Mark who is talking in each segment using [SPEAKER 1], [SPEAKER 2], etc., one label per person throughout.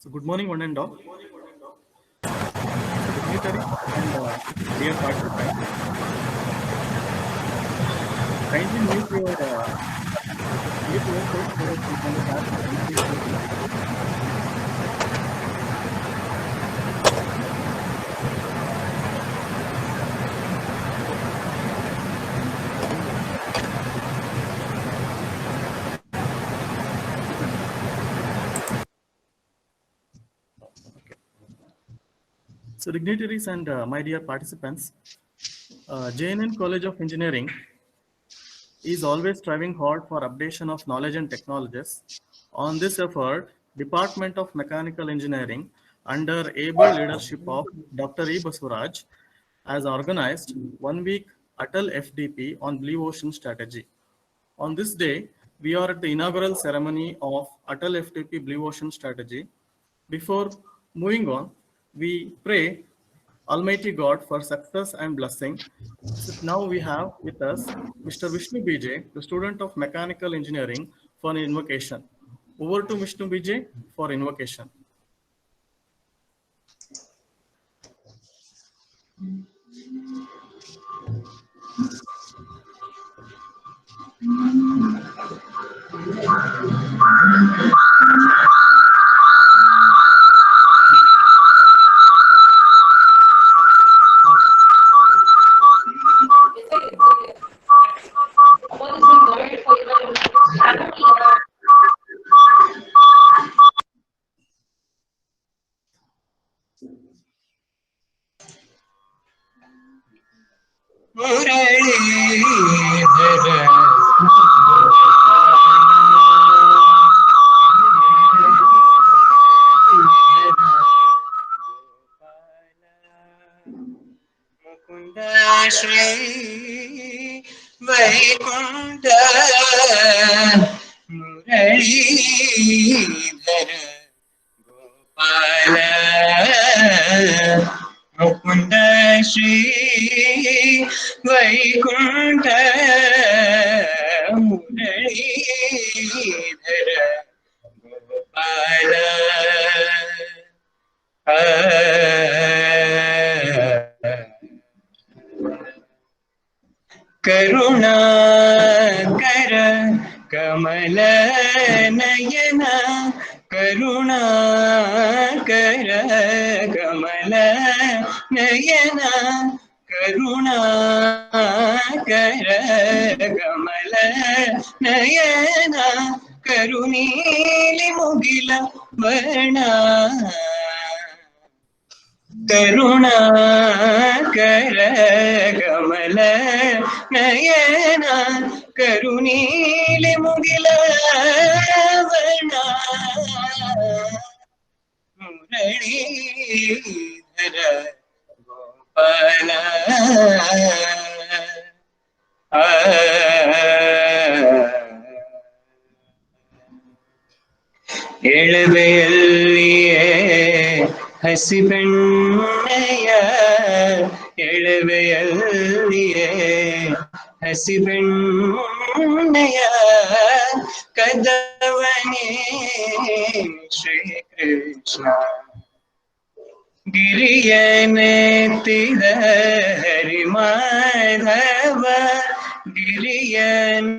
[SPEAKER 1] So good morning, one and all. Dignitary and dear participants, kindly mute yourself so that you can start the So dignitaries and my dear participants, JNN College of Engineering is always striving hard for updation of knowledge and technologies. On this effort, Department of Mechanical Engineering, under able leadership of Dr. E. Basuraj, has organized 1 week Atal FDP on Blue Ocean Strategy. On this day, we are at the inaugural ceremony of Atal FDP Blue Ocean Strategy. Before moving on, we pray Almighty God for success and blessing. So now we have with us Mr. Vishnu BJ, the student of Mechanical Engineering, for an invocation. Over to Vishnu BJ for invocation.
[SPEAKER 2] Shri Vaikunta Muralidhara Gopala Mukunda Shri Vaikunta Muralidhara Gopala Karunakar Kamal Nayan Karunakar Kamal Nayan Karunakar Kamal Nayan करुणीली मुगिल वर्णा करुणाकर कमल नयन करुणीली मुगिल वर्णा मुरलीधर गोपाल ಎಳವೆಯಲ್ಲಿಯೇ ಹಸಿಬೆಣ್ಣೆಯ ಎಳವೆಯಲ್ಲಿಯೇ ಹಸಿಬೆಣ್ಣೆಯ ಕದವನೇ ಶ್ರೀಕೃಷ್ಣ ಗಿರಿಯನೆತ್ತಿದ ಹರಿಮಾಧವ ಗಿರಿಯನೆತ್ತಿದ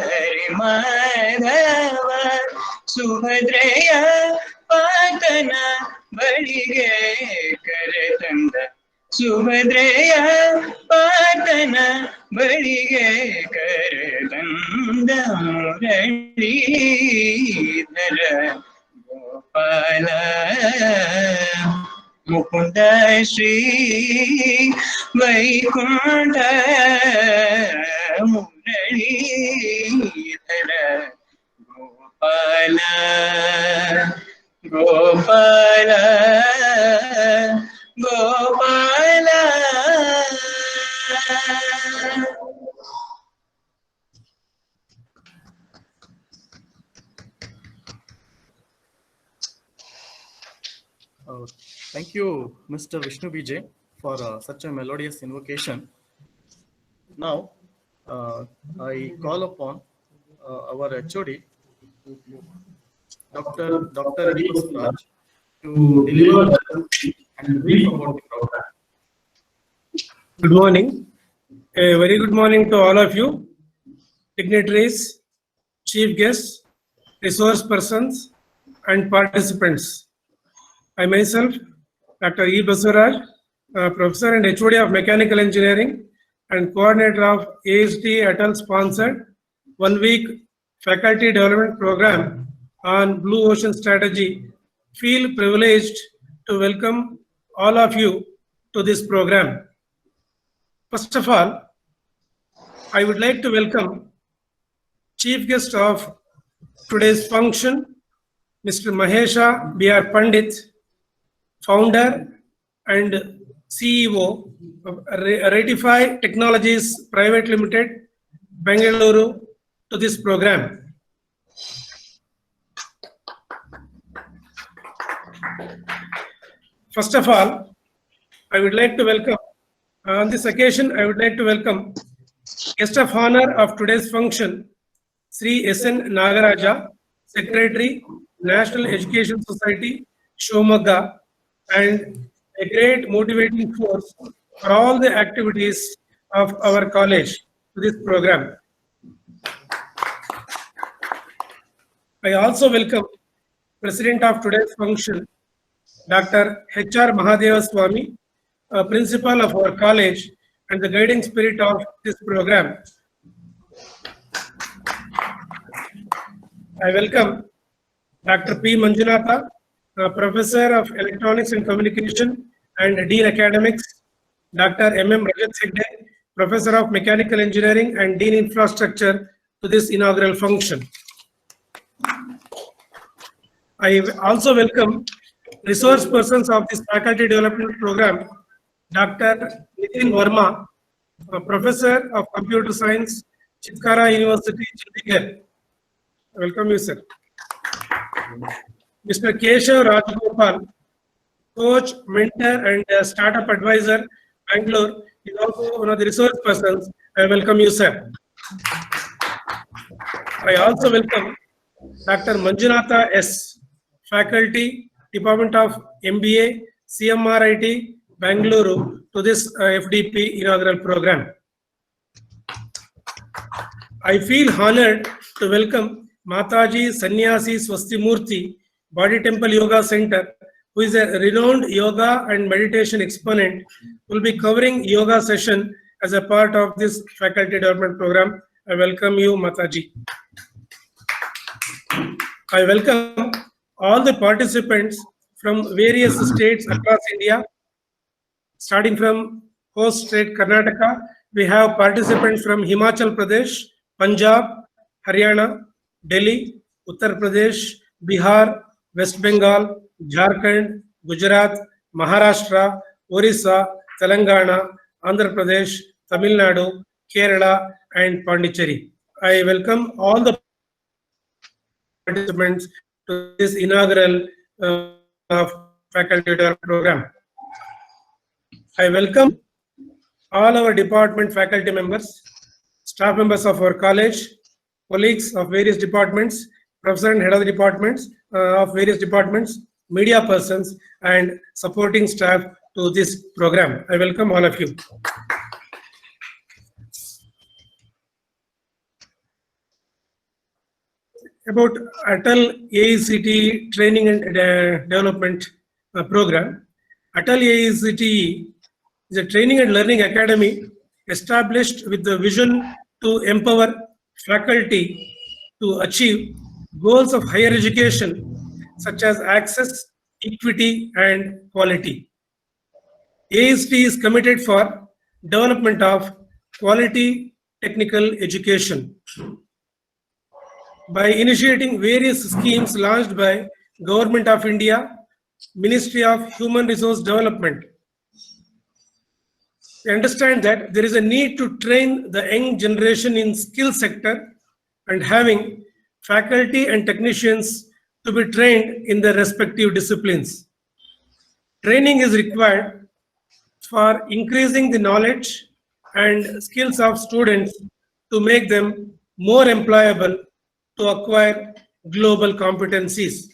[SPEAKER 2] ಹರಿಮಾಧವ ಸುಭದ್ರೆಯ ಪಾತನ ಬಳಿಗೆ ಕರೆತಂದ ಸುಭದ್ರೆಯ ಆತನ ಬಳಿಗೆ ಕರೆತಂದ Muralidhar Gopala Mukunda Shri Vaikuntha Muralidhar Gopala Gopala Gopala.
[SPEAKER 1] Thank you, Mr. Vishnu Vijay, for such a melodious invocation. Now, I call upon our HOD, Dr. E. Basuraj, to deliver and brief about the program.
[SPEAKER 3] Good morning. A very good morning to all of you, dignitaries, chief guests, resource persons, and participants. I myself, Dr. E. Basuraj, Professor and HOD of Mechanical Engineering and coordinator of ASD Atal sponsored 1-week faculty development program on Blue Ocean Strategy, feel privileged to welcome all of you to this program. First of all, I would like to welcome chief guest of today's function, Mr. Mahesha B.R. Pandit, founder and CEO of Ratify Technologies Private Limited, Bengaluru, to this program. First of all, I would like to welcome, on this occasion, I would like to welcome guest of honor of today's function, Sri S.N. Nagaraja, Secretary, National Education Society, Shivamogga, and a great motivating force for all the activities of our college to this program. I also welcome President of today's function, Dr. H.R. Mahadeva Swami, Principal of our college and the guiding spirit of this program. I welcome Dr. P. Manjunatha, Professor of Electronics and Communication and Dean Academics, Dr. M.M. Rajat Segde, Professor of Mechanical Engineering and Dean Infrastructure, to this inaugural function. I also welcome resource persons of this faculty development program, Dr. Nitin Verma, Professor of Computer Science, Chitkara University, Chandigarh. Welcome you, sir. Mr. Keshav Rajgopal, coach, mentor, and startup advisor, Bangalore, is also one of the resource persons. I welcome you, sir. I also welcome Dr. Manjunatha S., faculty, Department of MBA, CMRIT, Bangalore, to this FDP inaugural program. I feel honored to welcome Mataji Sannyasi Swastimurthy, Body Temple Yoga Center, who is a renowned yoga and meditation exponent, will be covering yoga session as a part of this faculty development program. I welcome you, Mataji. I welcome all the participants from various states across India. Starting from host state Karnataka, we have participants from Himachal Pradesh, Punjab, Haryana, Delhi, Uttar Pradesh, Bihar, West Bengal, Jharkhand, Gujarat, Maharashtra, Orissa, Telangana, Andhra Pradesh, Tamil Nadu, Kerala, and Pondicherry. I welcome all the participants to this inaugural faculty development program. I welcome all our department faculty members, staff members of our college, colleagues of various departments, professor and head of the departments of various departments, media persons, and supporting staff to this program. I welcome all of you. About Atal AICT Training and Development Program. Atal AICT is a training and learning academy established with the vision to empower faculty to achieve goals of higher education such as access, equity, and quality. AST is committed for development of quality technical education by initiating various schemes launched by Government of India, Ministry of Human Resource Development. We understand that there is a need to train the young generation in skill sector and having faculty and technicians to be trained in their respective disciplines. Training is required for increasing the knowledge and skills of students to make them more employable to acquire global competencies.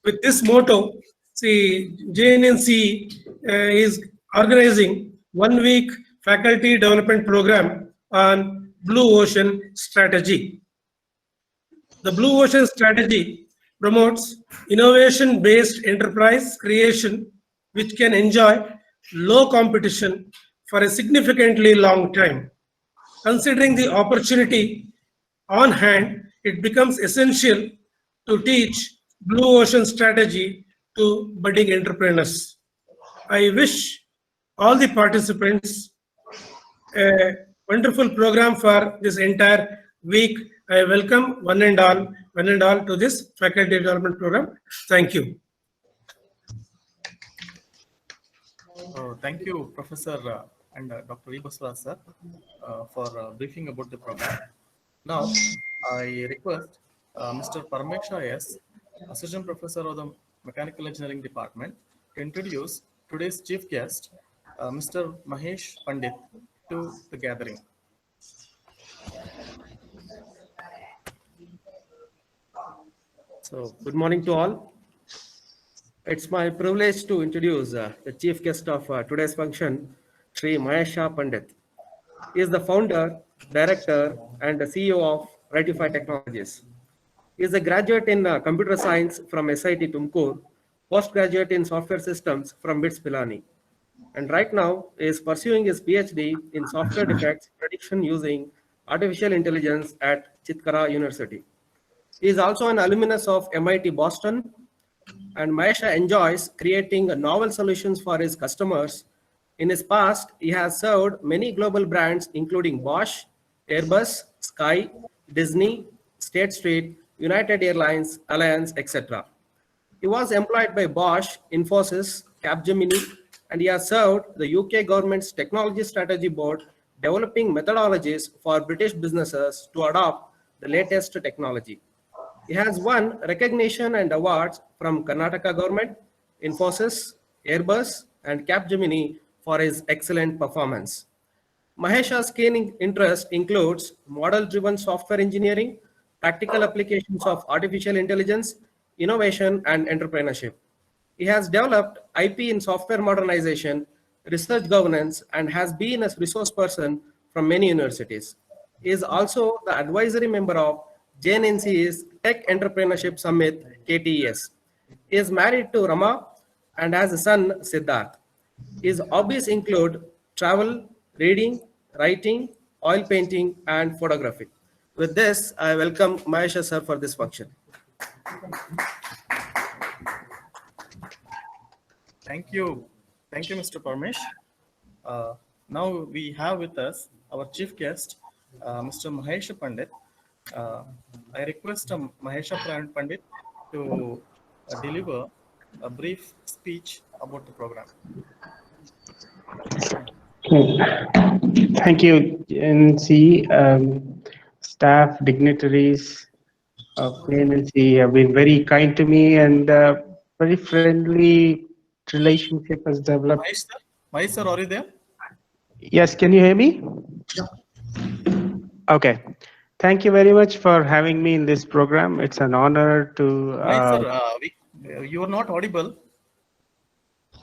[SPEAKER 3] With this motto, JNNC is organizing 1 week faculty development program on Blue Ocean Strategy. The Blue Ocean Strategy promotes innovation-based enterprise creation which can enjoy low competition for a significantly long time. Considering the opportunity on hand, it becomes essential to teach Blue Ocean Strategy to budding entrepreneurs. I wish all the participants a wonderful program for this entire week. I welcome one and all to this faculty development program. Thank you.
[SPEAKER 1] Thank you, Professor and Dr. E. Baswaraj, sir, for briefing about the program. Now, I request Mr. Paramesha S., Assistant Professor of the Mechanical Engineering Department, to introduce today's chief guest, Mr. Mahesh Pandit, to the gathering.
[SPEAKER 4] So, good morning to all. It's my privilege to introduce the chief guest of today's function, Sri Mahesha Pandit. He is the founder, director, and the CEO of Rightify Technologies. He is a graduate in computer science from SIT Tumkur, postgraduate in software systems from BITS Pilani. And right now he is pursuing his PhD in software defects prediction using artificial intelligence at Chitkara University. He is also an alumnus of MIT Boston, and Mahesha enjoys creating novel solutions for his customers. In his past, he has served many global brands including Bosch, Airbus, Sky, Disney, State Street, United Airlines, Allianz, etc. He was employed by Bosch, Infosys, Capgemini, and he has served the UK government's Technology Strategy Board, developing methodologies for British businesses to adopt the latest technology. He has won recognition and awards from Karnataka government, Infosys, Airbus, and Capgemini for his excellent performance. Mahesha's keen interest includes model-driven software engineering, practical applications of artificial intelligence, innovation, and entrepreneurship. He has developed IP in software modernization, research governance, and has been a resource person from many universities. He is also the advisory member of JNNC's Tech Entrepreneurship Summit, KTES. He is married to Rama and has a son, Siddharth. His hobbies include travel, reading, writing, oil painting, and photography. With this, I welcome Mahesha sir for this function.
[SPEAKER 1] Thank you, Mr. Parmesh. Now we have with us our chief guest, Mr. Mahesh Pandit. I request Mahesha Pandit to deliver a brief speech about the program.
[SPEAKER 5] Thank you, JNNC. Staff, dignitaries of JNNC have been very kind to me, and very friendly relationship has developed.
[SPEAKER 1] Mahesh sir, are you there?
[SPEAKER 5] Yes, can you hear me? Okay. Thank you very much for having me in this program. It's an honor to...
[SPEAKER 1] Mahesh sir, you are not audible.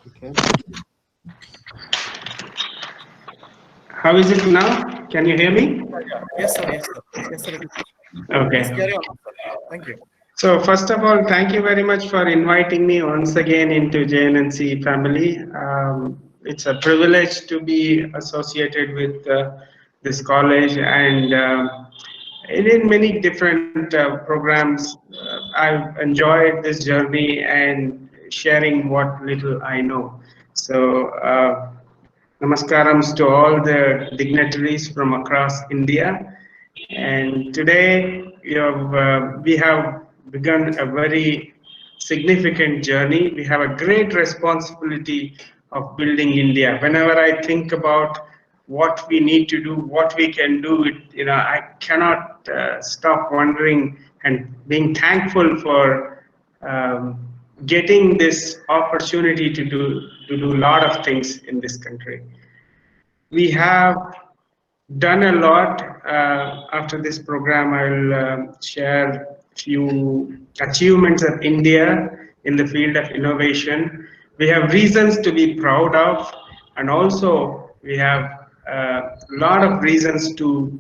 [SPEAKER 5] Okay. How is it now? Can you hear me?
[SPEAKER 1] Yes, sir. Yes, sir. Yes, sir.
[SPEAKER 5] Okay.
[SPEAKER 1] Yes, carry on, sir. Thank you.
[SPEAKER 5] So first of all, thank you very much for inviting me once again into JNNC family. it's a privilege to be associated with this college, and in many different programs. I've enjoyed this journey and sharing what little I know. So, namaskarams to all the dignitaries from across India. And today we have begun a very significant journey. We have a great responsibility of building India. Whenever I think about what we need to do, what we can do, I cannot stop wondering and being thankful for getting this opportunity to do a lot of things in this country. We have done a lot. After this program, I will share few achievements of India in the field of innovation. We have reasons to be proud of, and also we have a lot of reasons to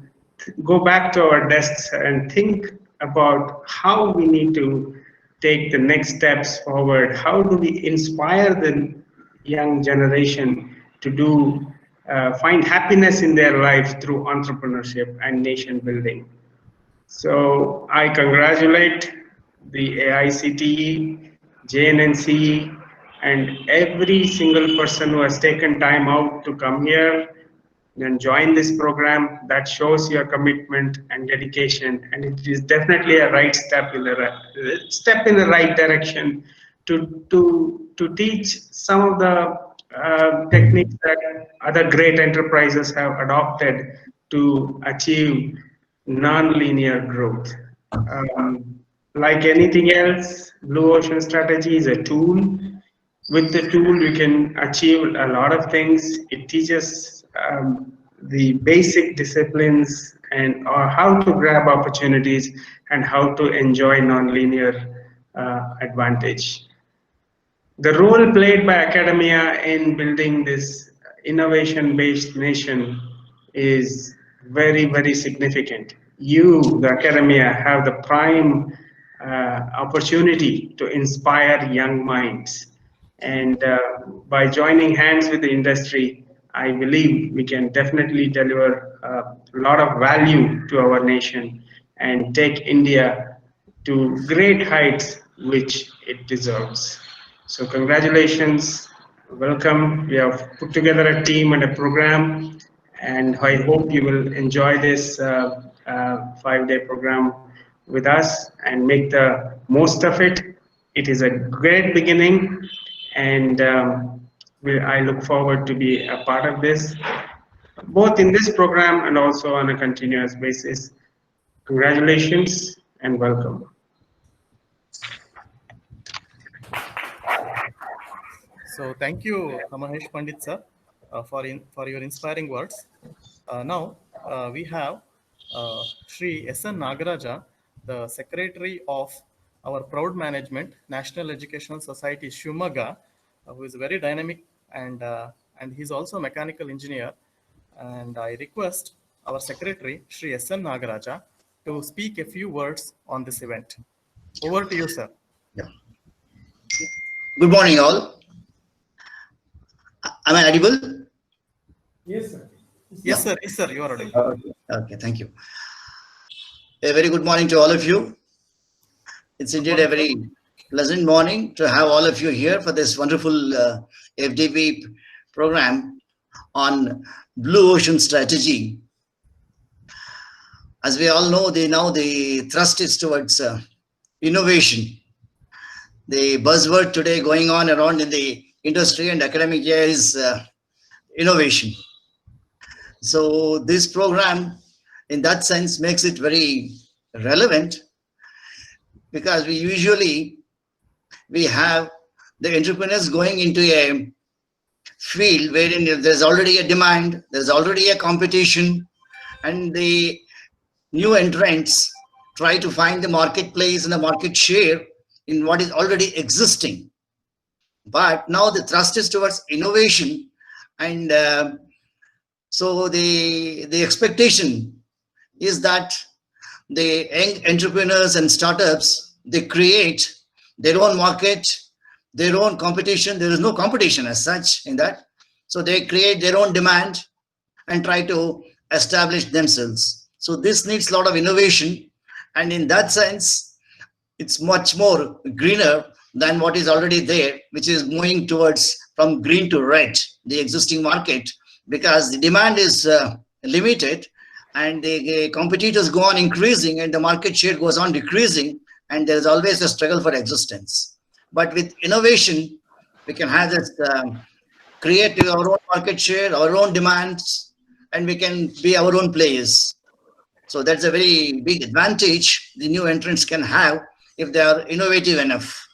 [SPEAKER 5] go back to our desks and think about how we need to take the next steps forward. How do we inspire the young generation to find happiness in their life through entrepreneurship and nation building? So I congratulate the AICTE, JNNC, and every single person who has taken time out to come here and join this program. That shows your commitment and dedication, and it is definitely a right step in the right direction to teach some of the techniques that other great enterprises have adopted to achieve non-linear growth. Like anything else, Blue Ocean Strategy is a tool. With the tool, you can achieve a lot of things. It teaches the basic disciplines and how to grab opportunities and how to enjoy non-linear advantage. The role played by academia in building this innovation-based nation is very, very significant. You, the academia, have the prime opportunity to inspire young minds. And by joining hands with the industry, I believe we can definitely deliver a lot of value to our nation and take India to great heights which it deserves. So congratulations, welcome. We have put together a team and a program, and I hope you will enjoy this 5-day program with us and make the most of it. It is a great beginning, and I look forward to be a part of this, both in this program and also on a continuous basis. Congratulations and welcome.
[SPEAKER 1] So thank you, Mahesh Pandit sir, for your inspiring words. Now we have Shri S.N. Nagaraja, the Secretary of our proud management, National Educational Society, Shivamogga, who is very dynamic, and he's also a mechanical engineer. And I request our Secretary, Shri S.N. Nagaraja, to speak a few words on this event. Over to you, sir.
[SPEAKER 6] Yeah. Good morning, all. Am I audible?
[SPEAKER 3] Yes, sir.
[SPEAKER 1] Yes, sir. Yes, sir. You are audible.
[SPEAKER 6] Okay, thank you. A very good morning to all of you. It's indeed a very pleasant morning to have all of you here for this wonderful FDP program on Blue Ocean Strategy. As we all know, the thrust is towards innovation. The buzzword today going on around in the industry and academic year is innovation. So this program, in that sense, makes it very relevant, because we have the entrepreneurs going into a field wherein there's already a demand, there's already a competition, and the new entrants try to find the marketplace and the market share in what is already existing. But now the thrust is towards innovation, and so the expectation is that the young entrepreneurs and startups, they create their own market, their own competition. There is no competition as such in that. So they create their own demand and try to establish themselves. So this needs a lot of innovation. And in that sense, it's much more greener than what is already there, which is moving towards from green to red, the existing market, because the demand is limited and the competitors go on increasing and the market share goes on decreasing, and there's always a struggle for existence. But with innovation, we can have this create our own market share, our own demands, and we can be our own players. So that's a very big advantage the new entrants can have if they are innovative enough.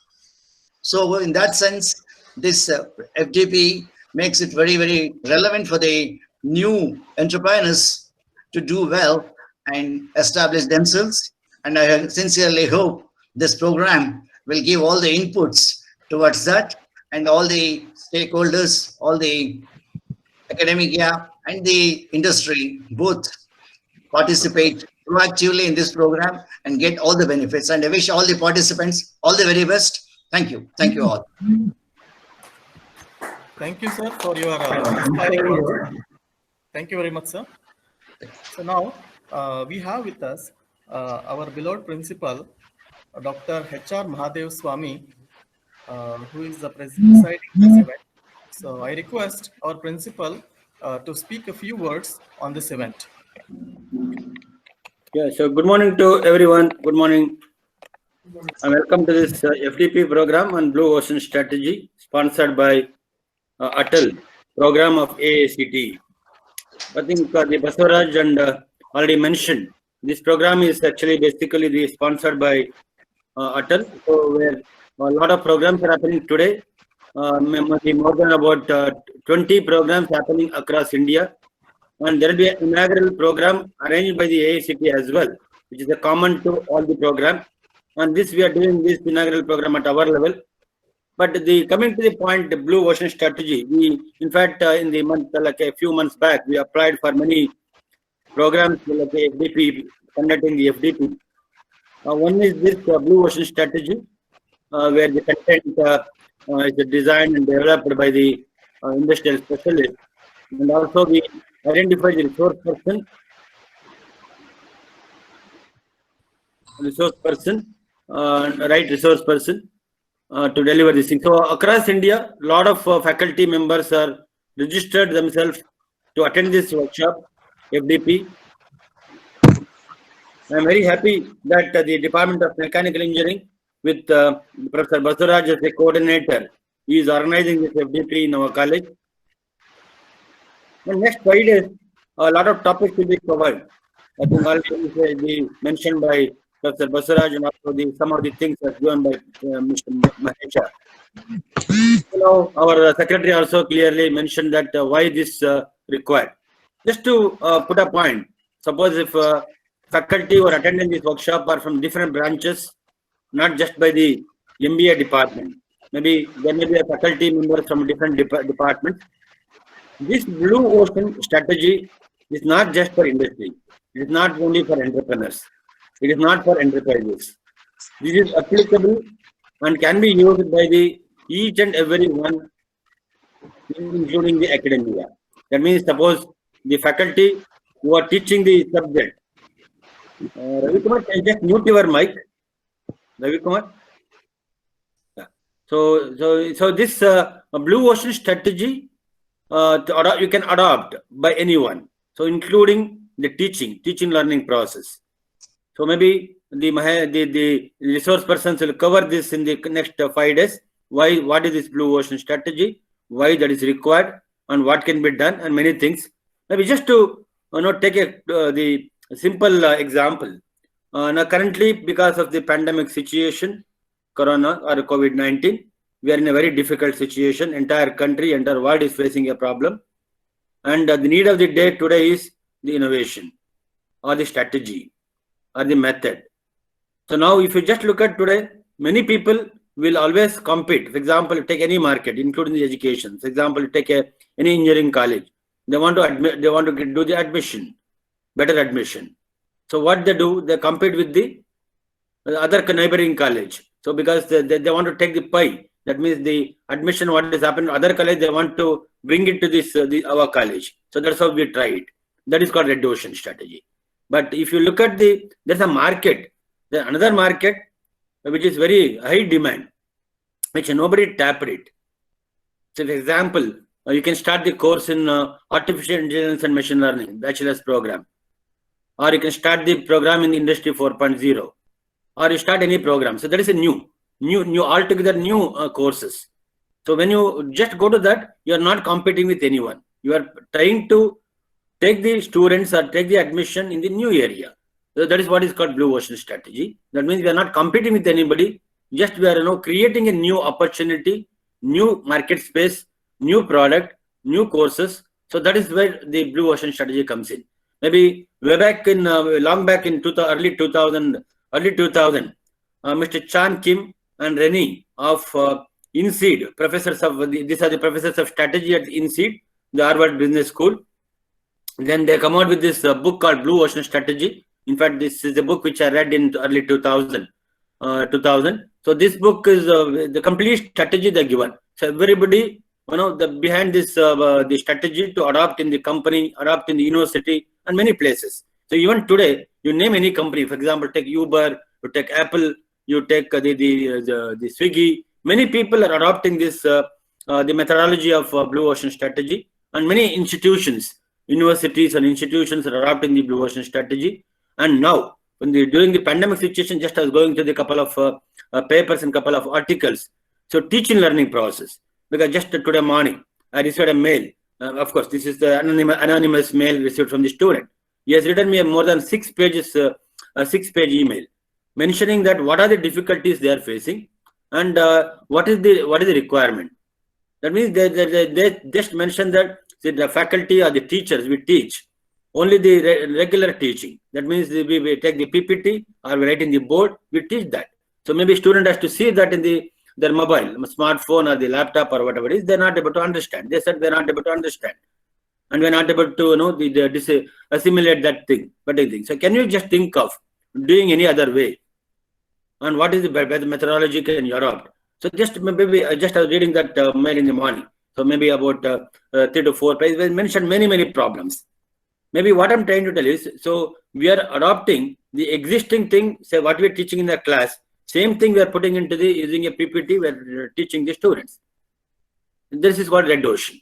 [SPEAKER 6] So in that sense, this FDP makes it very, very relevant for the new entrepreneurs to do well and establish themselves. And I sincerely hope this program will give all the inputs towards that, and all the stakeholders, all the academia and the industry both participate proactively in this program and get all the benefits. And I wish all the participants all the very best. Thank you. Thank you all.
[SPEAKER 1] Thank you, sir, for your inspiring words. Thank you very much, sir. So now we have with us our beloved principal, Dr. H.R. Mahadev Swami, who is the presiding this event. So I request our principal to speak a few words on this event.
[SPEAKER 7] Yeah, so good morning to everyone. Good morning. And welcome to this FDP program on Blue Ocean Strategy, sponsored by Atal, program of AACT. I think the Basavaraj and already mentioned, this program is actually basically sponsored by Atal. So where a lot of programs are happening today, more than about 20 programs happening across India. And there will be an inaugural program arranged by the AACT as well, which is a common to all the programs. And this we are doing this inaugural program at our level. But coming to the point, the Blue Ocean Strategy, we in fact in the month like a few months back, we applied for many programs like FDP, conducting the FDP. One is this Blue Ocean Strategy, where the content is designed and developed by the industrial specialist, and also we identify the resource person, right resource person to deliver this thing. So across India, a lot of faculty members are registered themselves to attend this workshop, FDP. I am very happy that the Department of Mechanical Engineering with Professor Basavaraj as a coordinator is organizing this FDP in our college. And next 5 days, a lot of topics will be covered. I think already mentioned by Professor Basavaraj, and also some of the things are given by Mr. Mahesha. Our secretary also clearly mentioned that why this required. Just to put a point, suppose if faculty who are attending this workshop are from different branches, not just by the MBA department. Maybe there may be a faculty member from different departments. This Blue Ocean Strategy is not just for industry. It is not only for entrepreneurs. It is not for enterprises. This is applicable and can be used by each and every one, including the academia. That means suppose the faculty who are teaching the subject. Ravi Kumar, can you just mute your mic? Ravi Kumar? Yeah. So this Blue Ocean Strategy you can adopt by anyone. So including the teaching learning process. So maybe the resource persons will cover this in the next 5 days. What is this Blue Ocean Strategy? Why that is required and what can be done, and many things. Maybe just to take the simple example. Now currently, because of the pandemic situation, Corona or COVID-19, we are in a very difficult situation. Entire country, entire world is facing a problem. And the need of the day today is the innovation or the strategy or the method. So now if you just look at today, many people will always compete. For example, take any market, including the education. For example, take any engineering college. They want to do the admission, better admission. So what they do, they compete with the other neighboring college. So because they want to take the pie, That means the admission, what is happening to other college, they want to bring it to this our college. So that's how we try it. That is called red ocean strategy. But if you look at there's a market, there's another market which is very high demand, which nobody tapped it. So for example, you can start the course in artificial intelligence and machine learning, bachelor's program. Or you can start the program in Industry 4.0. Or you start any program. So that is a new altogether new courses. So when you just go to that, you are not competing with anyone. You are trying to take the students or take the admission in the new area. So that is what is called blue ocean strategy. That means we are not competing with anybody. Just we are creating a new opportunity, new market space, new product, new courses. So that is where the blue ocean strategy comes in. Maybe way back in long back in early 2000, Mr. Chan Kim and Rennie of INSEAD, professors of these are the professors of strategy at INSEAD, the Harvard Business School. Then they come out with this book called Blue Ocean Strategy. In fact, this is a book which I read in early 2000. So this book is the complete strategy they given. So everybody, behind this the strategy to adopt in the company, adopt in the university, and many places. So even today, you name any company. For example, take Uber, you take Apple, you take the Swiggy. Many people are adopting this the methodology of blue ocean strategy, and many institutions, universities and institutions are adopting the blue ocean strategy. And now, during the pandemic situation, just I was going to the couple of papers and couple of articles. So teaching learning process, because just today morning I received a mail. Of course, this is the anonymous mail received from the student. He has written me more than 6 pages, a 6-page email, mentioning that what are the difficulties they are facing and what is the requirement. That means they just mentioned that the faculty or the teachers we teach only the regular teaching. That means we take the PPT or we write in the board, we teach that. So maybe student has to see that in their mobile, smartphone or the laptop or whatever it is, they're not able to understand. They said they're not able to understand. And we're not able to assimilate that thing. So can you just think of doing any other way? And what is the methodology can you adopt? So just maybe I was reading that mail in the morning. So maybe about 3 to 4 pages, we mentioned many problems. Maybe what I'm trying to tell is, so we are adopting the existing thing, say what we're teaching in the class, same thing we are putting into using a PPT, we're teaching the students. This is what red ocean.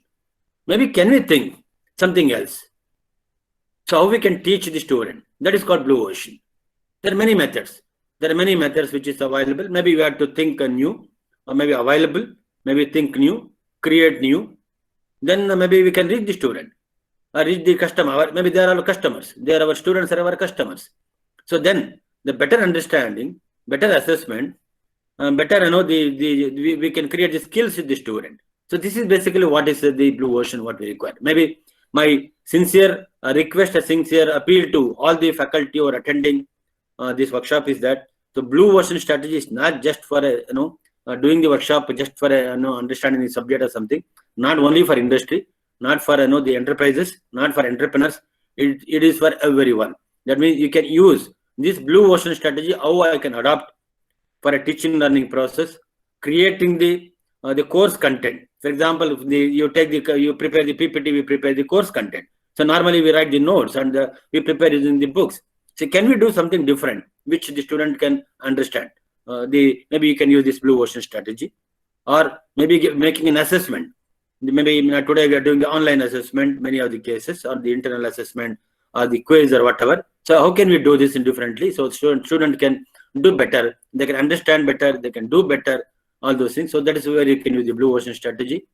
[SPEAKER 7] Maybe can we think something else? So how we can teach the student? That is called blue ocean. There are many methods. There are many methods which is available. Maybe we have to think new, or maybe available, maybe think new, create new. Then maybe we can reach the student, or reach the customer. Maybe they are our customers. They are our students, are our customers. So then the better understanding, better assessment, better we can create the skills with the student. So this is basically what is the blue ocean what we require. Maybe my sincere request, a sincere appeal to all the faculty who are attending this workshop is that the blue ocean strategy is not just for doing the workshop just for understanding the subject or something. Not only for industry, not for the enterprises, not for entrepreneurs. It is for everyone. That means you can use this blue ocean strategy. How I can adopt for a teaching learning process, creating the course content. For example, if you prepare the PPT, we prepare the course content. So normally we write the notes and we prepare using the books. So can we do something different which the student can understand? Maybe you can use this blue ocean strategy, or maybe making an assessment. Maybe today we are doing the online assessment, many of the cases, or the internal assessment, or the quiz or whatever. So how can we do this differently? So student can do better, they can understand better, they can do better, all those things. So that is where you can use the blue ocean strategy,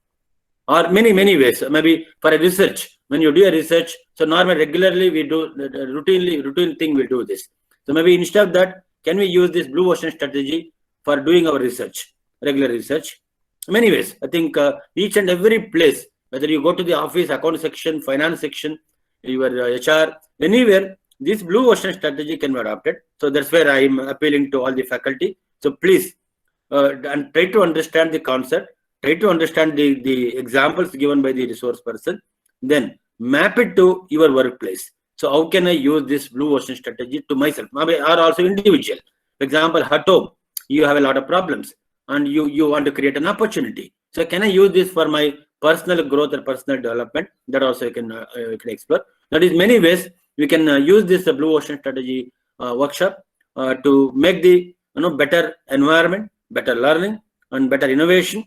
[SPEAKER 7] or many ways. Maybe for a research, when you do a research, so normally regularly we do routine thing we do this. So maybe instead of that, can we use this blue ocean strategy for doing our research, regular research? Many ways. I think each and every place, whether you go to the office, account section, finance section, your HR, anywhere, this blue ocean strategy can be adopted. So that's where I am appealing to all the faculty. So please and try to understand the concept, try to understand the examples given by the resource person, then map it to your workplace. So how can I use this blue ocean strategy to myself, maybe, or also individual? For example, at home, you have a lot of problems. and you want to create an opportunity. So can I use this for my personal growth or personal development? That also you can explore. That is many ways we can use this blue ocean strategy workshop to make the better environment, better learning, and better innovation,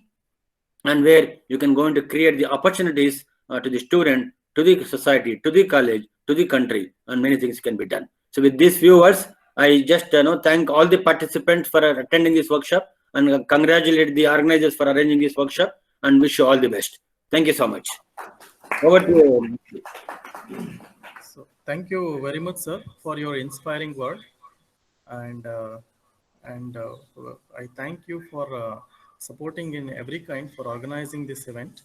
[SPEAKER 7] and where you can go into create the opportunities to the student, to the society, to the college, to the country, and many things can be done. So with these few words, I just thank all the participants for attending this workshop and congratulate the organizers for arranging this workshop and wish you all the best. Thank you so much. Over to you.
[SPEAKER 1] So thank you very much, sir, for your inspiring word, and I thank you for supporting in every kind for organizing this event.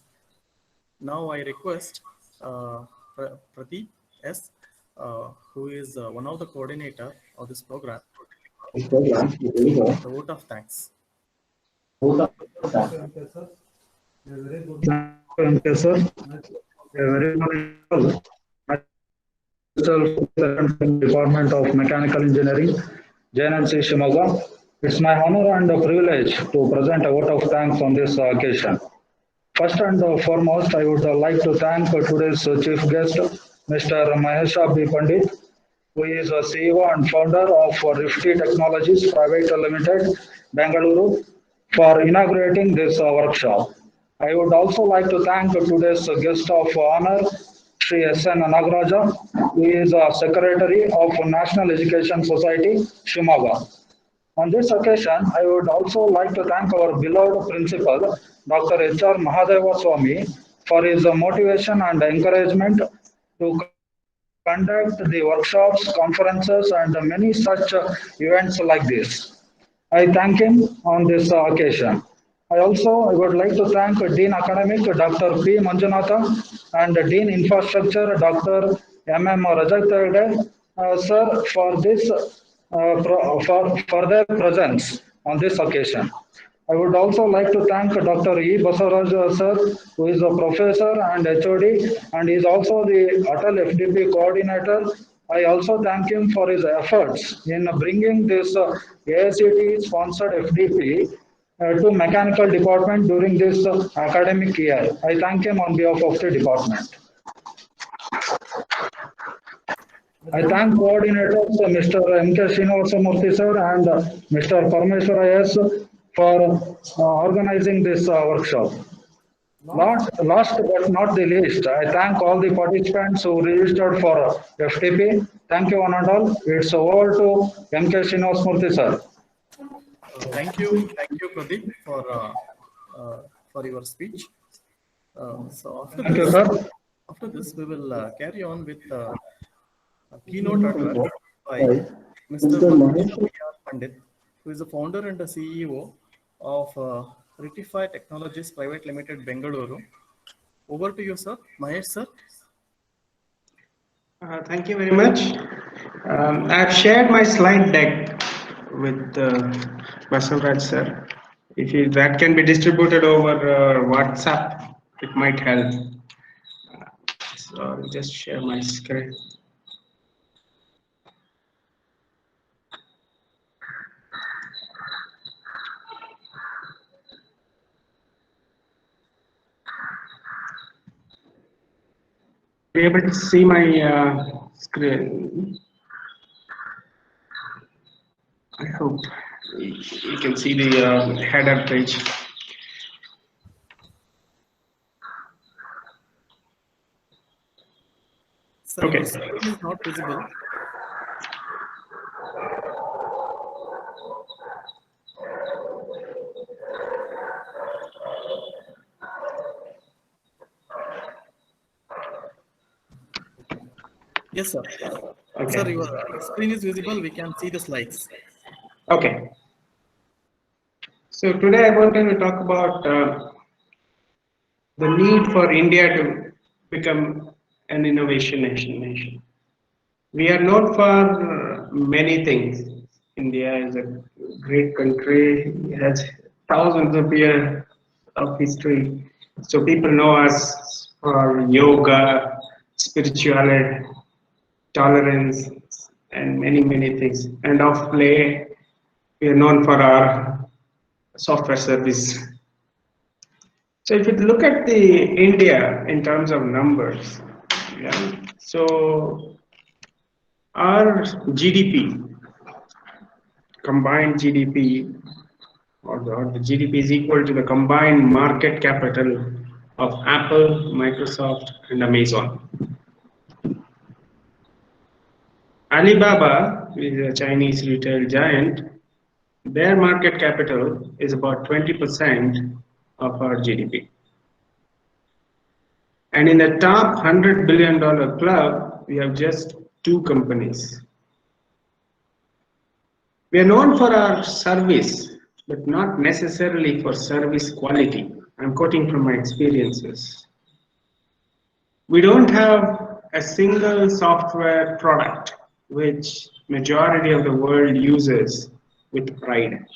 [SPEAKER 1] Now I request Pradeep S, who is one of the coordinator of this program, to deliver the vote of thanks.
[SPEAKER 8] Thank you, sir. Very good. Department of Mechanical Engineering, JNC Shimoga. It's my honor and a privilege to present a vote of thanks on this occasion. First and foremost, I would like to thank today's chief guest, Mr. Mahesha B. Pandit, who is a CEO and founder of Rifty Technologies Private Limited, Bengaluru, for inaugurating this workshop. I would also like to thank today's guest of honor, Sri S.N. Nagaraja, who is a Secretary of National Education Society, Shimoga. On this occasion, I would also like to thank our beloved principal, Dr. H.R. Mahadeva Swami, for his motivation and encouragement to conduct the workshops, conferences, and many such events like this. I thank him on this occasion. I would like to thank Dean Academic, Dr. P. Manjunatha, and Dean Infrastructure, Dr. M.M. Rajat sir, for this for their presence on this occasion. I would also like to thank Dr. E. Basavaraj sir, who is a professor and HOD, and is also the Atal FDP coordinator. I also thank him for his efforts in bringing this AICTE sponsored FDP to mechanical department during this academic year. I thank him on behalf of the department. I thank coordinators Mr. M.K. Srinivasamurthy sir and Mr. Parameshwar IS for organizing this workshop. Last but not the least, I thank all the participants who registered for FTP. Thank you one and all. It's over to M.K. Srinivasamurthy sir.
[SPEAKER 1] Thank you, Pradeep, for your speech. So after this, we will carry on with a keynote address by Mr. Mahesha B. Pandit, who is the founder and the CEO of Ritify Technologies Private Limited, Bengaluru. Over to you, sir. Mahesh, sir.
[SPEAKER 5] Thank you very much. I've shared my slide deck with Basavaraj sir. If that can be distributed over WhatsApp, it might help. So I'll just share my screen. Be able to see my screen. I hope you can see the header page.
[SPEAKER 1] Sir,
[SPEAKER 5] okay.
[SPEAKER 1] Your screen is not visible. Yes, sir.
[SPEAKER 5] Okay.
[SPEAKER 1] Sir, your screen is visible. We can see the slides.
[SPEAKER 5] Okay. So today I wanted to talk about the need for India to become an innovation nation. We are known for many things. India is a great country. It has thousands of years of history. So people know us for yoga, spirituality, tolerance, and many things. And of late, we are known for our software service. So if you look at the India in terms of numbers, yeah, so our GDP, combined GDP, or the GDP is equal to the combined market capital of Apple, Microsoft, and Amazon. Alibaba is a Chinese retail giant. Their market capital is about 20% of our GDP. And in the top $100 billion club, we have just 2 companies. We are known for our service, but not necessarily for service quality. I'm quoting from my experiences. We don't have a single software product which majority of the world uses with pride.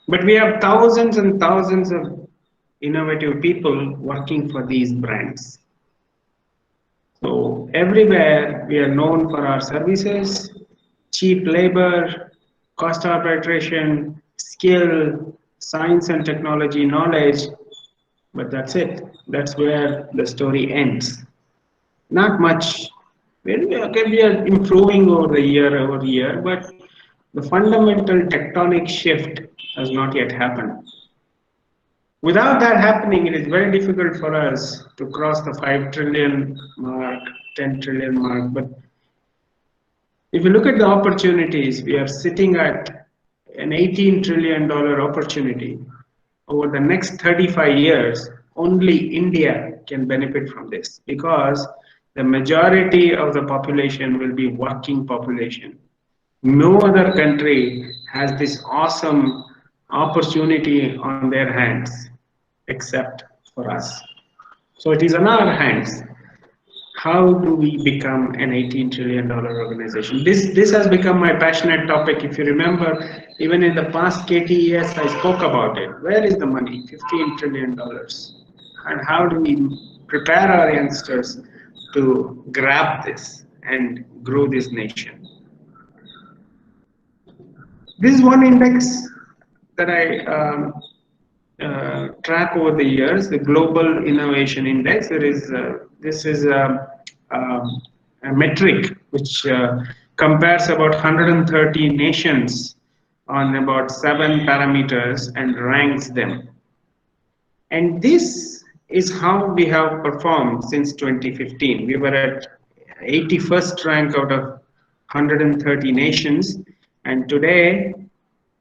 [SPEAKER 5] But we have thousands and thousands of innovative people working for these brands. So everywhere we are known for our services, cheap labor, cost arbitration, skill, science and technology knowledge, but that's it. That's where the story ends. Not much. We are improving over year, but the fundamental tectonic shift has not yet happened. Without that happening, it is very difficult for us to cross the 5 trillion mark, 10 trillion mark. But if you look at the opportunities, we are sitting at an $18 trillion opportunity. Over the next 35 years, only India can benefit from this because the majority of the population will be working population. No other country has this awesome opportunity on their hands except for us. So it is on our hands. How do we become an $18 trillion organization? This has become my passionate topic. If you remember, even in the past KTES, I spoke about it. Where is the money? $15 trillion. And how do we prepare our youngsters to grab this and grow this nation? This is one index that I track over the years, the Global Innovation Index. This is a metric which compares about 130 nations on about 7 parameters and ranks them. And this is how we have performed since 2015. We were at 81st rank out of 130 nations, and today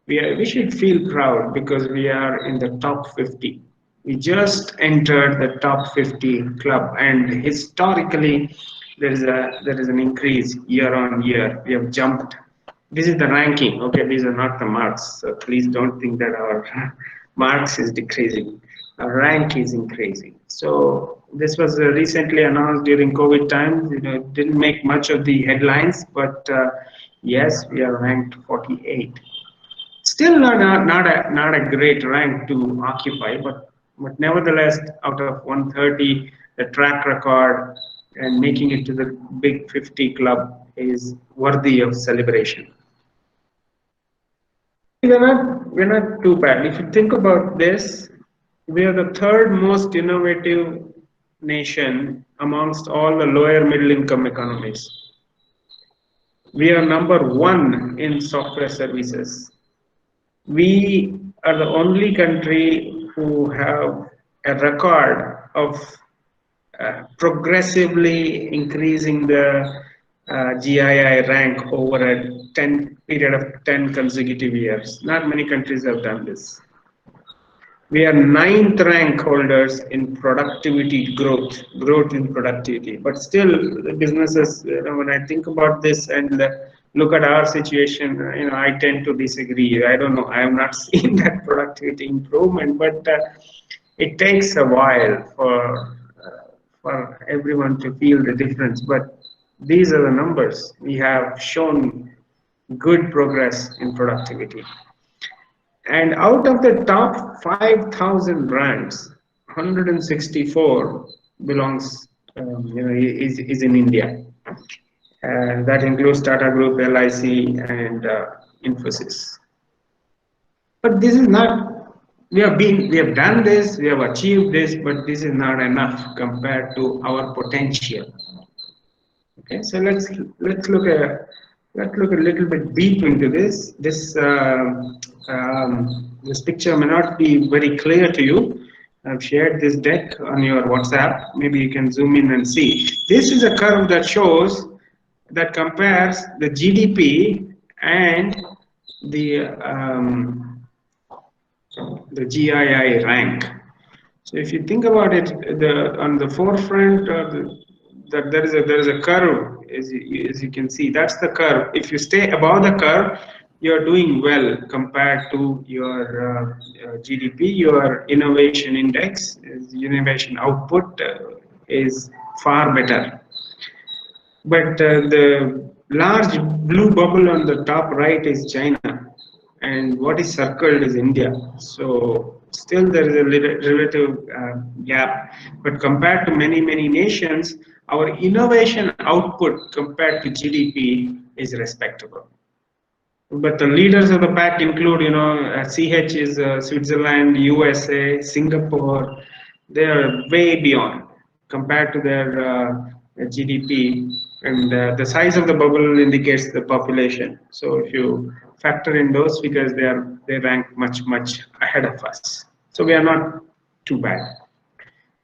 [SPEAKER 5] we should feel proud because we are in the top 50. We just entered the top 50 club, and historically there is an increase year on year. We have jumped. This is the ranking. Okay, these are not the marks, so please don't think that our marks is decreasing. Our rank is increasing. So this was recently announced during COVID times. It didn't make much of the headlines, but yes, we are ranked 48. Still not a great rank to occupy, but nevertheless, out of 130, the track record and making it to the big 50 club is worthy of celebration. We're not too bad. If you think about this, we are the 3rd most innovative nation amongst all the lower middle income economies. We are number 1 in software services. We are the only country who have a record of progressively increasing the GII rank over a period of 10 consecutive years. Not many countries have done this. We are 9th rank holders in productivity growth in productivity. But still, the businesses, when I think about this and look at our situation, I tend to disagree. I don't know. I have not seen that productivity improvement, but it takes a while for everyone to feel the difference. But these are the numbers. We have shown good progress in productivity. And out of the top 5,000 brands, 164 belongs, is in India. That includes Tata Group, LIC, and Infosys. But this is not, we have done this, we have achieved this, but this is not enough compared to our potential. Okay, so let's look a little bit deep into this. This picture may not be very clear to you. I've shared this deck on your WhatsApp. Maybe you can zoom in and see. This is a curve that shows, that compares the GDP and the GII rank. So if you think about it, on the forefront, that there is a curve, as you can see. That's the curve. If you stay above the curve, you're doing well compared to your GDP. Your innovation index, innovation output is far better. But the large blue bubble on the top right is China, and what is circled is India. So still there is a relative gap. But compared to many nations, our innovation output compared to GDP is respectable. But the leaders of the pack include, CH is Switzerland, USA, Singapore. They are way beyond compared to their GDP, and the size of the bubble indicates the population. So if you factor in those figures, they rank much ahead of us. So we are not too bad.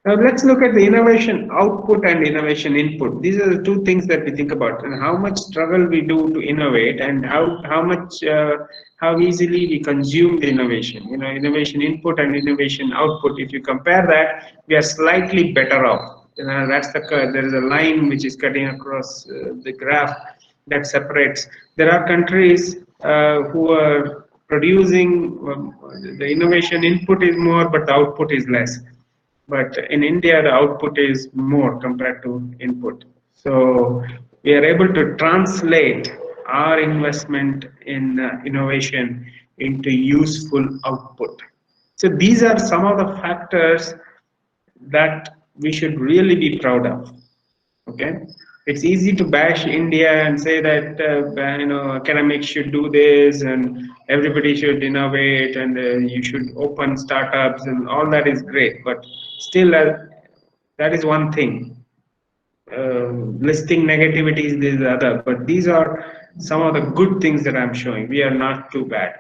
[SPEAKER 5] Now let's look at the innovation output and innovation input. These are the two things that we think about, and how much struggle we do to innovate, and how easily we consume the innovation. Innovation input and innovation output. If you compare that, we are slightly better off. That's the curve. There is a line which is cutting across the graph that separates. There are countries who are producing, the innovation input is more, but the output is less. But in India, the output is more compared to input. So we are able to translate our investment in innovation into useful output. So these are some of the factors that we should really be proud of. Okay, it's easy to bash India and say that academics should do this and everybody should innovate and you should open startups, and all that is great, but still that is one thing. Listing negativities is the other, but these are some of the good things that I'm showing. We are not too bad.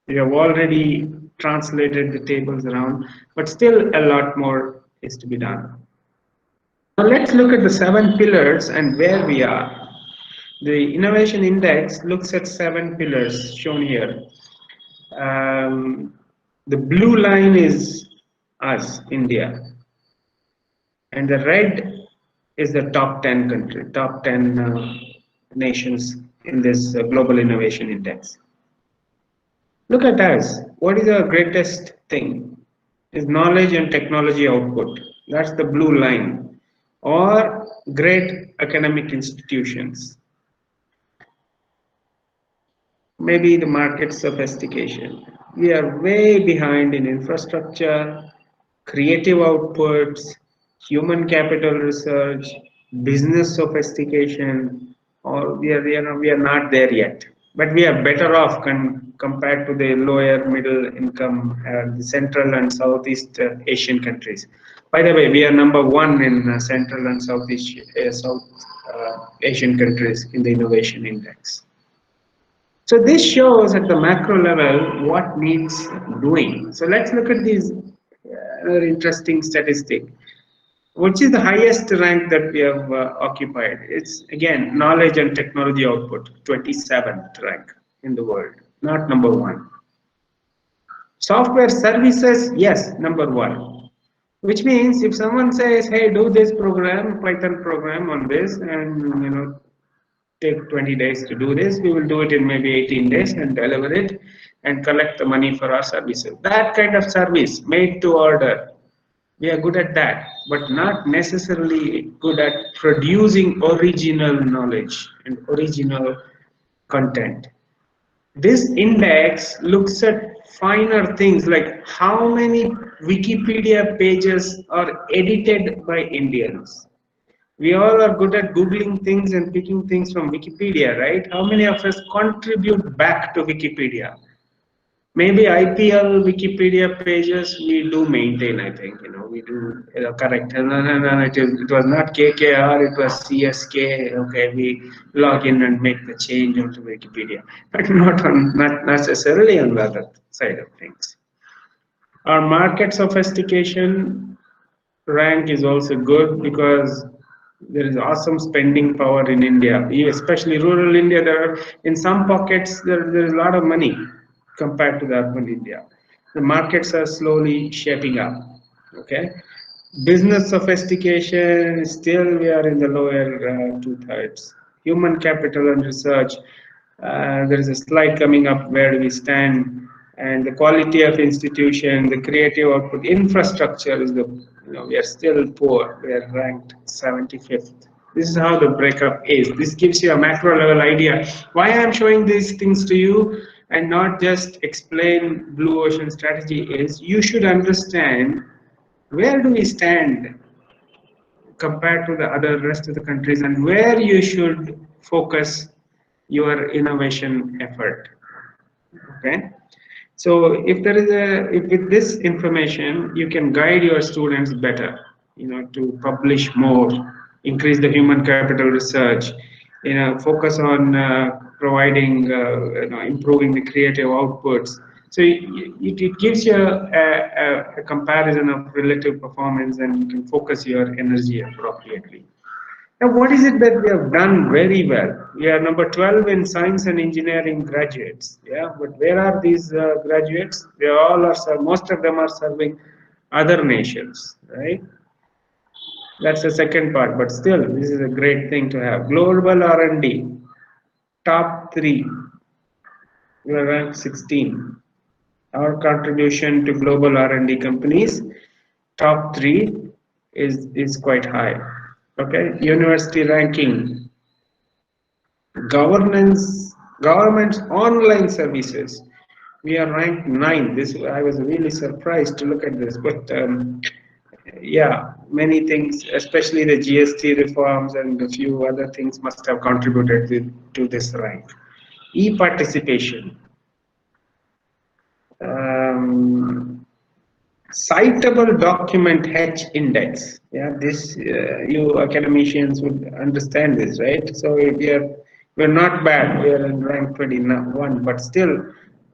[SPEAKER 5] We have already translated the tables around, but still a lot more is to be done. Now let's look at the 7 pillars and where we are. The innovation index looks at 7 pillars shown here. The blue line is us, India, and the red is the top 10 country, top 10 nations in this global innovation index. Look at us. What is our greatest thing? Is knowledge and technology output. That's the blue line. Or great academic institutions. Maybe the market sophistication. We are way behind in infrastructure, creative outputs, human capital research, business sophistication, or we are not there yet. But we are better off compared to the lower middle income, the Central and Southeast Asian countries. By the way, we are number 1 in Central and Southeast Asian countries in the innovation index. So this shows at the macro level what needs doing. So let's look at these interesting statistic. Which is the highest rank that we have occupied? It's again knowledge and technology output, 27th rank in the world, not number 1. Software services, yes, number 1. Which means if someone says, hey, do this program, Python program on this, and take 20 days to do this, we will do it in maybe 18 days and deliver it and collect the money for our services. That kind of service, made to order, we are good at that, but not necessarily good at producing original knowledge and original content. This index looks at finer things like how many Wikipedia pages are edited by Indians. We all are good at Googling things and picking things from Wikipedia, right? How many of us contribute back to Wikipedia? Maybe IPL Wikipedia pages we do maintain, I think, we do correct. And then it was not KKR, it was CSK. Okay, we log in and make the change onto Wikipedia, but not necessarily on the other side of things. Our market sophistication rank is also good because there is awesome spending power in India, especially rural India. There are, in some pockets, there is a lot of money compared to the urban India. The markets are slowly shaping up. Okay, business sophistication, still we are in the lower two-thirds. Human capital and research, there is a slide coming up where we stand, and the quality of institution, the creative output, infrastructure is the, we are still poor. We are ranked 75th. This is how the breakup is. This gives you a macro level idea. Why I am showing these things to you and not just explain blue ocean strategy is you should understand where do we stand compared to the other rest of the countries and where you should focus your innovation effort. Okay, so if there is if with this information you can guide your students better, to publish more, increase the human capital research, focus on providing, improving the creative outputs. So it gives you a comparison of relative performance, and you can focus your energy appropriately. Now, what is it that we have done very well? We are number 12 in science and engineering graduates. Yeah, but where are these graduates? They all are, most of them are serving other nations, right? That's the second part, but still, this is a great thing to have. Global R&D, top 3, we are ranked 16. Our contribution to global R&D companies, top 3 is quite high. Okay, university ranking, government's online services, we are ranked 9. This, I was really surprised to look at this, but yeah, many things, especially the GST reforms and a few other things, must have contributed to this rank. E-participation, citable document H index. Yeah, this you academicians would understand this, right? So we're not bad. We are in rank 21, but still,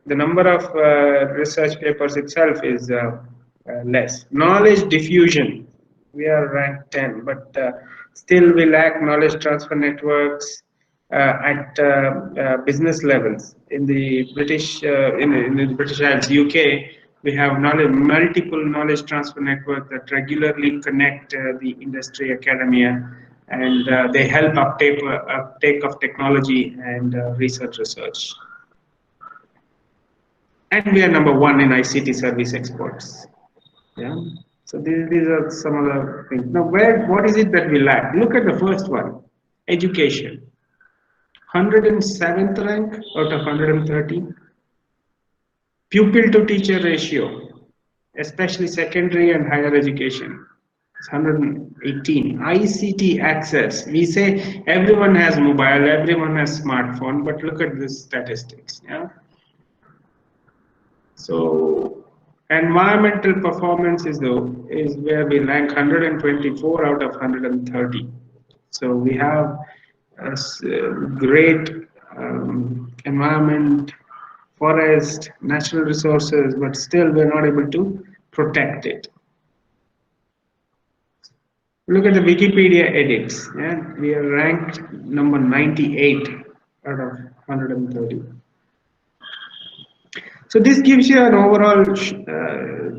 [SPEAKER 5] the number of research papers itself is less. Knowledge diffusion, we are ranked 10, but still we lack knowledge transfer networks at business levels. In the British, in the British Isles, UK, we have multiple knowledge transfer networks that regularly connect the industry, academia, and they help uptake of technology and research. And we are number 1 in ICT service exports. Yeah. So these are some of the things. Now, what is it that we lack? Look at the first one, education. 107th rank out of 130. Pupil to teacher ratio, especially secondary and higher education, it's 118. ICT access, we say everyone has mobile, everyone has smartphone, but look at this statistics. Yeah. So environmental performance is where we rank 124 out of 130. So we have a great environment, forest, natural resources, but still we're not able to protect it. Look at the Wikipedia edits. Yeah? We are ranked number 98 out of 130. So this gives you an overall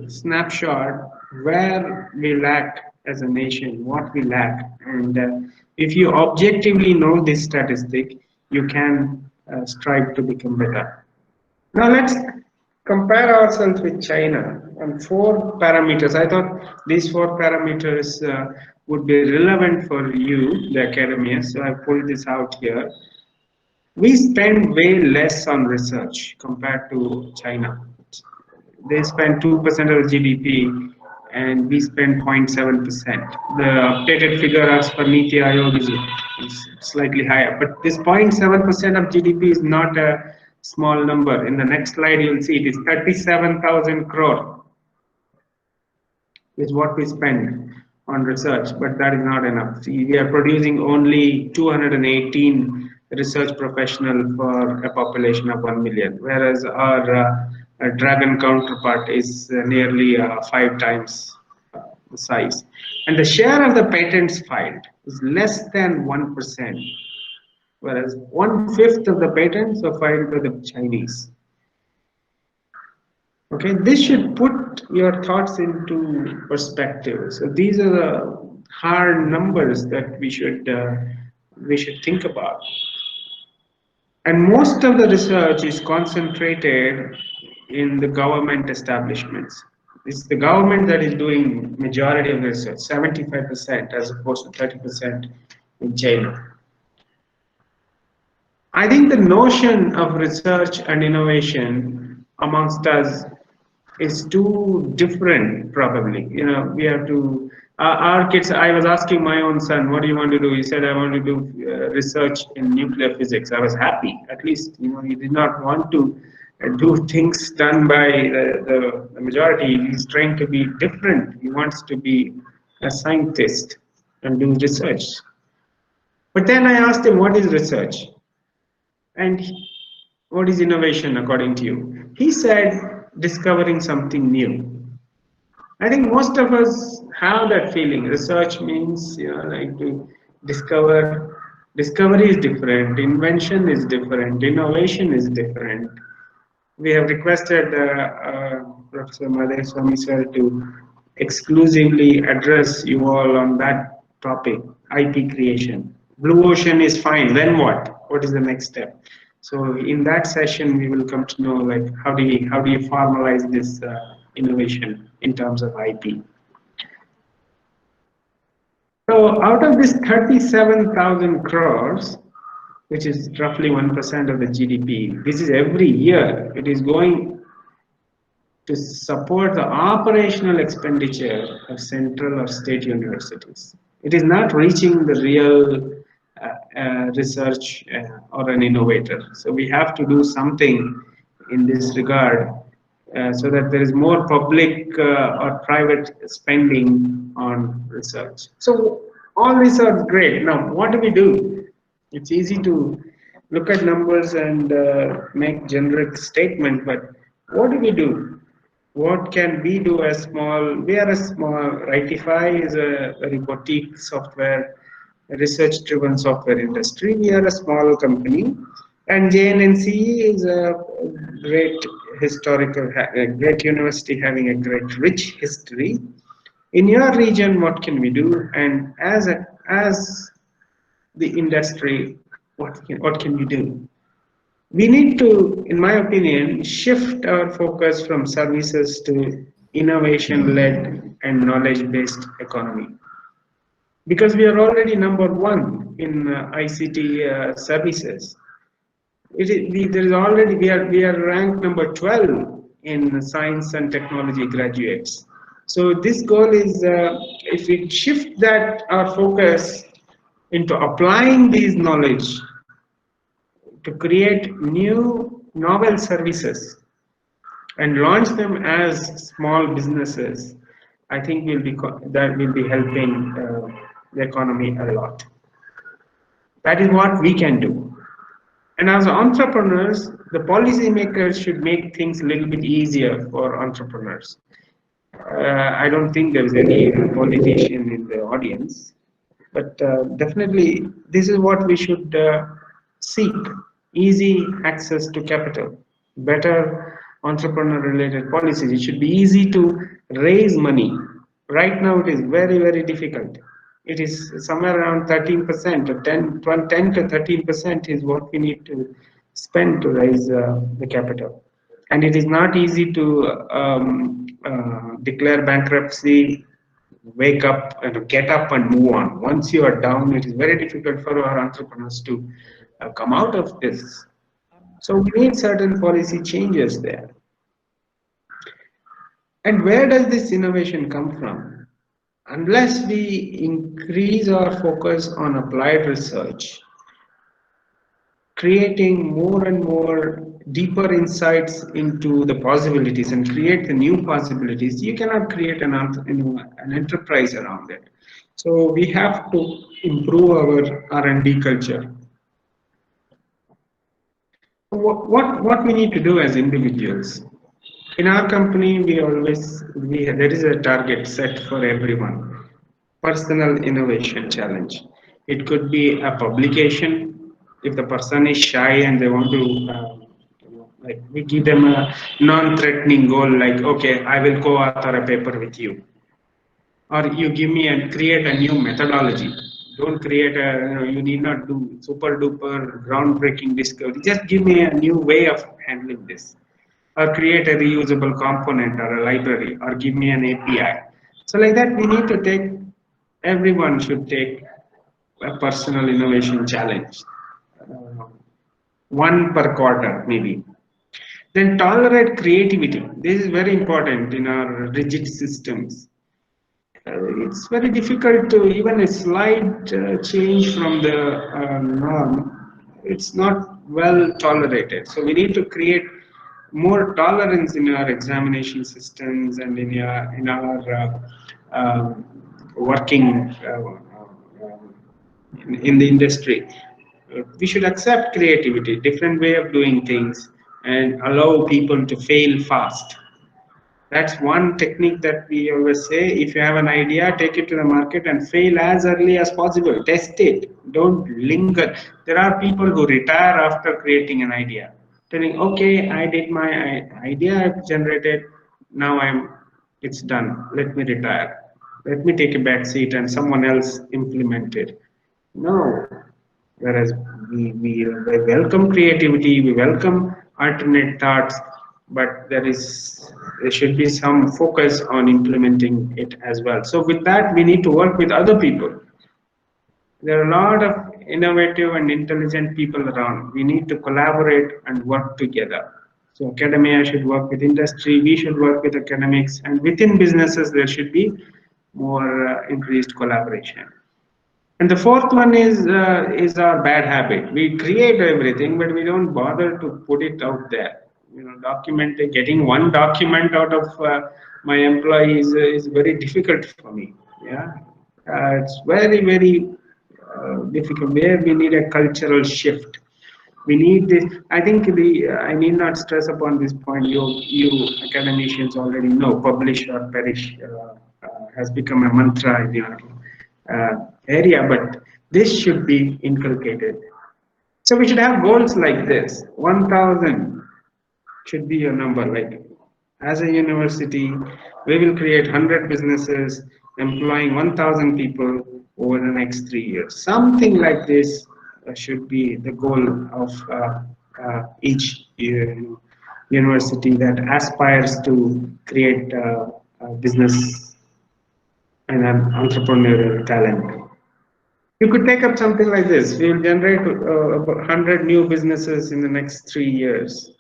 [SPEAKER 5] snapshot where we lack as a nation, what we lack. And if you objectively know this statistic, you can strive to become better. Now let's compare ourselves with China on 4 parameters. I thought these 4 parameters would be relevant for you, the academia, so I pulled this out here. We spend way less on research compared to China. They spend 2% of the GDP, and we spend 0.7%. The updated figure as per Niti Aayog is slightly higher, but this 0.7% of GDP is not a small number. In the next slide, you'll see it is 37,000 crore is what we spend on research, but that is not enough. See, we are producing only 218 research professionals for a population of 1 million, whereas our dragon counterpart is nearly 5 times the size. And the share of the patents filed is less than 1%, whereas 1/5 of the patents are filed by the Chinese. Okay, this should put your thoughts into perspective. So these are the hard numbers that we should think about. And most of the research is concentrated in the government establishments. It's the government that is doing majority of the research, 75% as opposed to 30% in China. I think the notion of research and innovation amongst us is too different, probably. You know, we have to, our kids, I was asking my own son, what do you want to do? He said, I want to do research in nuclear physics. I was happy, at least, you know, he did not want to do things done by the majority. He's trying to be different. He wants to be a scientist and do research. But then I asked him, what is research? And what is innovation according to you? He said, discovering something new. I think most of us have that feeling. Research means, you know, like to discover. Discovery is different. Invention is different. Innovation is different. We have requested Professor Madheswamy sir to exclusively address you all on that topic, IP creation. Blue ocean is fine. Then what? What is the next step? So in that session, we will come to know, like, how do you formalize this innovation in terms of IP. So out of this 37,000 crores, which is roughly 1% of the GDP, this is every year. It is going to support the operational expenditure of central or state universities. It is not reaching the real research or an innovator. So we have to do something in this regard so that there is more public or private spending on research. So all these are great. Now, what do we do? It's easy to look at numbers and make generic statement, but what do we do? What can we do as small? We are a small, Rightify is a very boutique software, research-driven software industry. We are a small company, and JNNC is a great historical, a great university having a great rich history. In your region, what can we do? And as the industry, what can we do? We need to, in my opinion, shift our focus from services to innovation-led and knowledge-based economy. Because we are already number 1 in ICT services. There is already, we are ranked number 12 in science and technology graduates. So this goal is, if we shift that, our focus into applying these knowledge to create new novel services and launch them as small businesses, I think that will be helping the economy a lot. That is what we can do. And as entrepreneurs, the policymakers should make things a little bit easier for entrepreneurs. I don't think there is any politician in the audience, but definitely this is what we should seek: easy access to capital, better entrepreneur-related policies. It should be easy to raise money. Right now, it is very, very difficult. It is somewhere around 13%, or 10 to 13% is what we need to spend to raise the capital. And it is not easy to declare bankruptcy, wake up and get up and move on. Once you are down, it is very difficult for our entrepreneurs to come out of this. So we need certain policy changes there. And where does this innovation come from? Unless we increase our focus on applied research, creating more and more deeper insights into the possibilities and create the new possibilities, you cannot create an enterprise around it. So we have to improve our R&D culture. What we need to do as individuals? In our company, there is a target set for everyone. Personal innovation challenge. It could be a publication. If the person is shy and they want to, like, we give them a non-threatening goal, like, okay, I will co-author a paper with you. Or you give me and create a new methodology. Don't create a, you need not do super duper groundbreaking discovery. Just give me a new way of handling this. Or create a reusable component or a library, or give me an API. So like that, we need to take, everyone should take a personal innovation challenge. One per quarter, maybe. Then tolerate creativity. This is very important in our rigid systems. It's very difficult to even a slight change from the norm. It's not well tolerated. So we need to create more tolerance in our examination systems and in our working in the industry. We should accept creativity, different way of doing things, and allow people to fail fast. That's one technique that we always say. If you have an idea, take it to the market and fail as early as possible. Test it. Don't linger. There are people who retire after creating an idea, telling, okay, I did my idea, I've generated, now it's done. Let me retire. Let me take a back seat and someone else implement it. No. Whereas we welcome creativity, we welcome alternate thoughts, but there should be some focus on implementing it as well. So with that, we need to work with other people. There are a lot of innovative and intelligent people around. We need to collaborate and work together. So academia should work with industry, we should work with academics, and within businesses there should be more increased collaboration. And the fourth one is our bad habit. We create everything, but we don't bother to put it out there. Getting one document out of my employees is very difficult for me. Yeah, it's very, very difficult. Where we need a cultural shift. We need this. I think I need not stress upon this point. You academicians already know. Publish or perish has become a mantra in your area, but this should be inculcated. So we should have goals like this. 1,000 should be your number. Like, as a university, we will create 100 businesses employing 1,000 people over the next 3 years. Something like this should be the goal of each university that aspires to create a business and an entrepreneurial talent. You could take up something like this. We will generate about 100 new businesses in the next 3 years.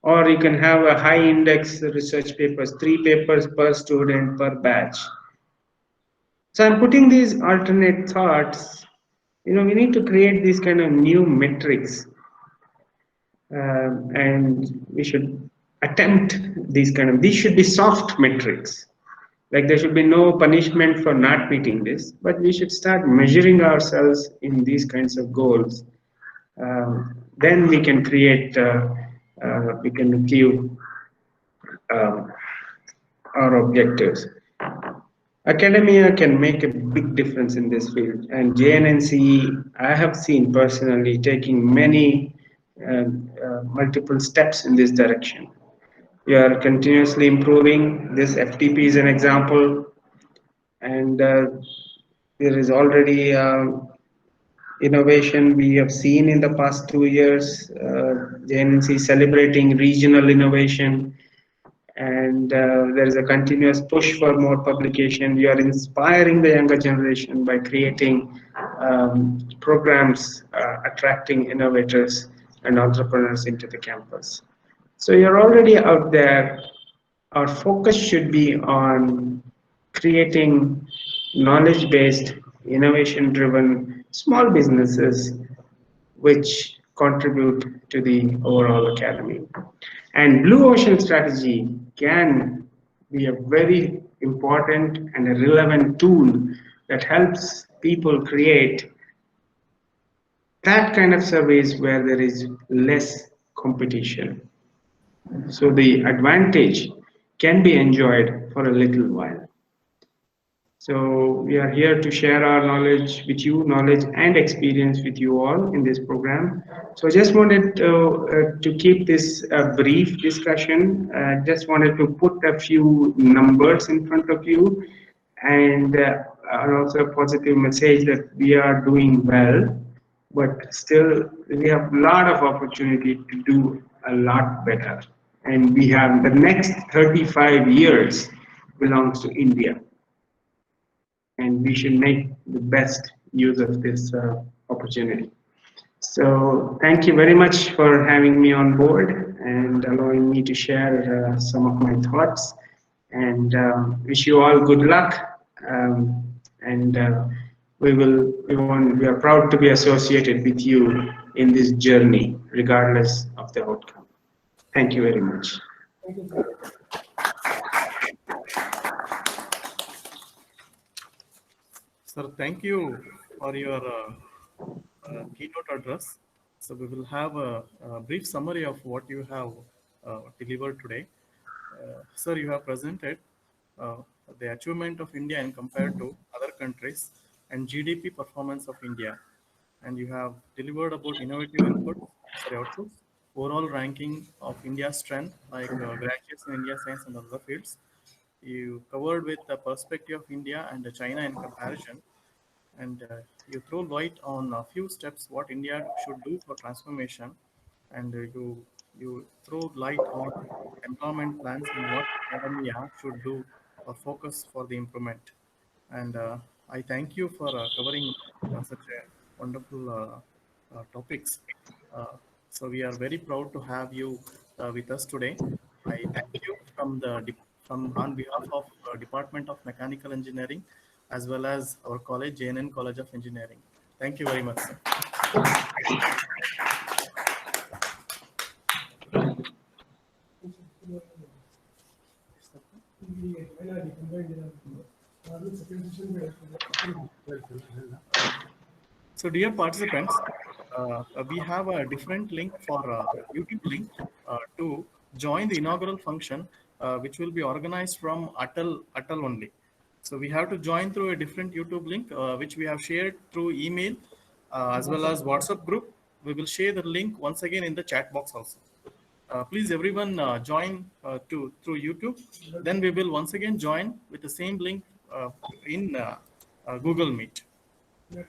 [SPEAKER 5] Or you can have a high index research papers, 3 papers per student per batch. So I'm putting these alternate thoughts. We need to create these kind of new metrics. And we should attempt these should be soft metrics. Like, there should be no punishment for not meeting this, but we should start measuring ourselves in these kinds of goals. Then we can create, we can achieve our objectives. Academia can make a big difference in this field, and JNNC, I have seen personally taking many multiple steps in this direction. We are continuously improving. This FTP is an example, and there is already innovation we have seen in the past 2 years. JNNC celebrating regional innovation, and there is a continuous push for more publication. We are inspiring the younger generation by creating programs attracting innovators and entrepreneurs into the campus. So you're already out there. Our focus should be on creating knowledge-based, innovation-driven small businesses which contribute to the overall academy. And Blue Ocean strategy can be a very important and a relevant tool that helps people create that kind of surveys where there is less competition. So the advantage can be enjoyed for a little while. So we are here to share our knowledge with you, knowledge and experience with you all in this program. So I just wanted to keep this a brief discussion. Just wanted to put a few numbers in front of you and also a positive message that we are doing well, but still we have a lot of opportunity to do a lot better. And we have the next 35 years belongs to India. And we should make the best use of this opportunity. So thank you very much for having me on board and allowing me to share some of my thoughts, and wish you all good luck. We are proud to be associated with you in this journey, regardless of the outcome. Thank you very much.
[SPEAKER 1] Sir, thank you for your keynote address. So we will have a brief summary of what you have delivered today. Sir, you have presented the achievement of India in compared to other countries and GDP performance of India. And you have delivered about innovative outputs, overall ranking of India's strength, like graduates in India science and other fields. You covered with the perspective of India and China in comparison, and you throw light on a few steps what India should do for transformation, and you throw light on employment plans and what academia should do or focus for the improvement. And I thank you for covering such a wonderful topics. So we are very proud to have you with us today. I thank you from on behalf of Department of Mechanical Engineering, as well as our college, JNN College of Engineering. Thank you very much, sir. So dear participants, we have a different link for YouTube link to join the inaugural function, which will be organized from Atal only. So we have to join through a different YouTube link, which we have shared through email as well as WhatsApp group. We will share the link once again in the chat box also. Please everyone join through YouTube. Then we will once again join with the same link in Google Meet. Yeah.